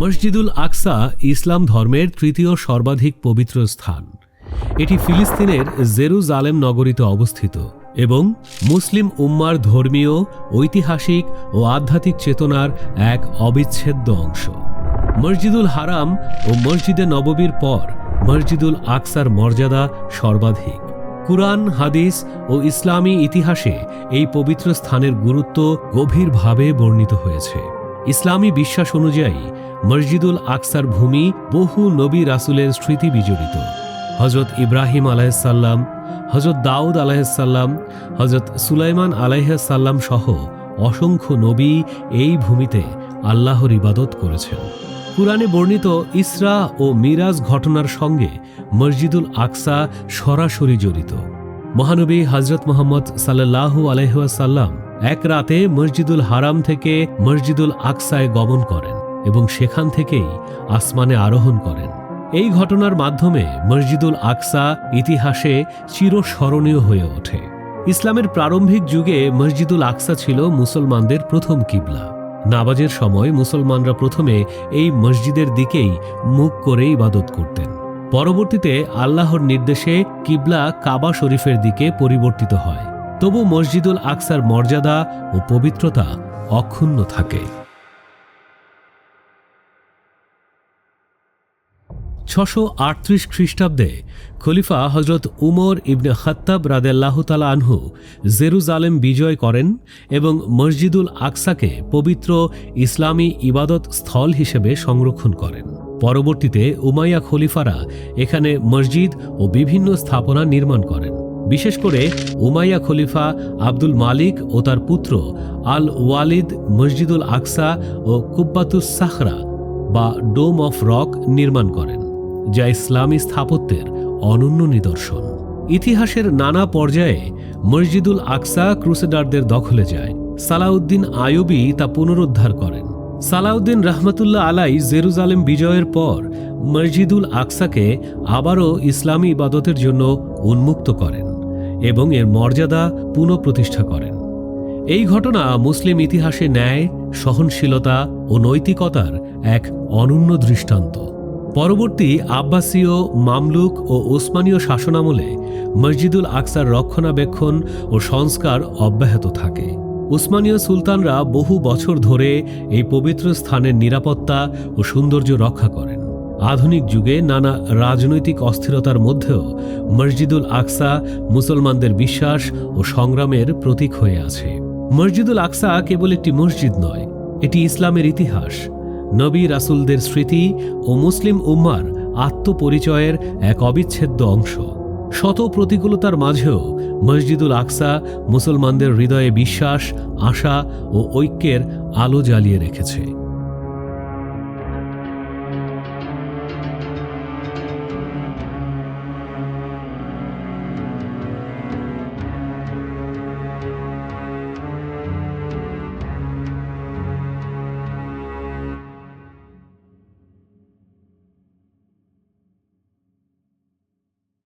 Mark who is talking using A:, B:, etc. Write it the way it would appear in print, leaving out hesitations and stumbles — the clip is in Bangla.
A: মসজিদুল আকসা ইসলাম ধর্মের তৃতীয় সর্বাধিক পবিত্র স্থান। এটি ফিলিস্তিনের জেরুজালেম নগরীতে অবস্থিত এবং মুসলিম উম্মার ধর্মীয়, ঐতিহাসিক ও আধ্যাত্মিক চেতনার এক অবিচ্ছেদ্য অংশ। মসজিদুল হারাম ও মসজিদে নববীর পর মসজিদুল আকসার মর্যাদা সর্বাধিক। কুরআন, হাদিস ও ইসলামী ইতিহাসে এই পবিত্র স্থানের গুরুত্ব গভীরভাবে বর্ণিত হয়েছে। ইসলামী বিশ্বাস অনুযায়ী মসজিদুল আকসার ভূমি বহু নবী রাসূলের স্মৃতি বিজড়িত। হজরত ইব্রাহিম আলাইহিসসালাম, হজরত দাউদ আলাইহিসসালাম, হজরত সুলাইমান আলাইহিসসালাম সহ অসংখ্য নবী এই ভূমিতে আল্লাহর ইবাদত করেছেন। কুরআনে বর্ণিত ইসরা ও মিরাজ ঘটনার সঙ্গে মসজিদুল আকসা সরাসরি জড়িত। মহানবী হজরত মুহাম্মদ সাল্লাল্লাহু আলাইহি ওয়াসাল্লাম এক রাতে মসজিদুল হারাম থেকে মসজিদুল আকসায় গমন করেন এবং সেখান থেকেই আসমানে আরোহণ করেন। এই ঘটনার মাধ্যমে মসজিদুল আকসা ইতিহাসে চিরস্মরণীয় হয়ে ওঠে। ইসলামের প্রারম্ভিক যুগে মসজিদুল আকসা ছিল মুসলমানদের প্রথম কিবলা। নামাজের সময় মুসলমানরা প্রথমে এই মসজিদের দিকেই মুখ করে ইবাদত করতেন। পরবর্তীতে আল্লাহর নির্দেশে কিবলা কাবা শরীফের দিকে পরিবর্তিত হয়। তবু মসজিদুল আকসার মর্যাদা ও পবিত্রতা অক্ষুণ্ণ থাকে। 638 খ্রিস্টাব্দে খলিফা হজরত উমর ইবনে খাত্তাব রাদিয়াল্লাহু তাআলা আনহু জেরুজালেম বিজয় করেন এবং মসজিদুল আকসাকে পবিত্র ইসলামী ইবাদত স্থল হিসেবে সংরক্ষণ করেন। পরবর্তীতে উমাইয়া খলিফারা এখানে মসজিদ ও বিভিন্ন স্থাপনা নির্মাণ করেন। বিশেষ করে উমাইয়া খলিফা আব্দুল মালিক ও তার পুত্র আল ওয়ালিদ মসজিদুল আকসা ও কুব্বাতুস সাখরা বা ডোম অফ রক নির্মাণ করেন, যা ইসলামী স্থাপত্যের অনন্য নিদর্শন। ইতিহাসের নানা পর্যায়ে মসজিদুল আকসা ক্রুসেডারদের দখলে যায়। সালাউদ্দিন আইয়ুবী তা পুনরুদ্ধার করেন। সালাউদ্দিন রহমতুল্লাহ আলাই জেরুজালেম বিজয়ের পর মসজিদুল আকসাকে আবারও ইসলামী ইবাদতের জন্য উন্মুক্ত করেন এবং এর মর্যাদা পুনঃপ্রতিষ্ঠা করেন। এই ঘটনা মুসলিম ইতিহাসে ন্যায়, সহনশীলতা ও নৈতিকতার এক অনন্য দৃষ্টান্ত। পরবর্তী আব্বাসীয়, মামলুক ও ওসমানীয় শাসনামলে মসজিদুল আকসার রক্ষণাবেক্ষণ ও সংস্কার অব্যাহত থাকে। উসমানীয় সুলতানরা বহু বছর ধরে এই পবিত্র স্থানের নিরাপত্তা ও সৌন্দর্য রক্ষা করেন। আধুনিক যুগে নানা রাজনৈতিক অস্থিরতার মধ্যেও মসজিদুল আকসা মুসলমানদের বিশ্বাস ও সংগ্রামের প্রতীক হয়ে আছে। মসজিদুল আকসা কেবল একটি মসজিদ নয়, এটি ইসলামের ইতিহাস, নবী রাসূলদের স্মৃতি ও মুসলিম উম্মার আত্মপরিচয়ের এক অবিচ্ছেদ্য অংশ। শত প্রতিকূলতার মাঝেও মসজিদুল আকসা মুসলমানদের হৃদয়ে বিশ্বাস, আশা ও ঐক্যের আলো জ্বালিয়ে রেখেছে।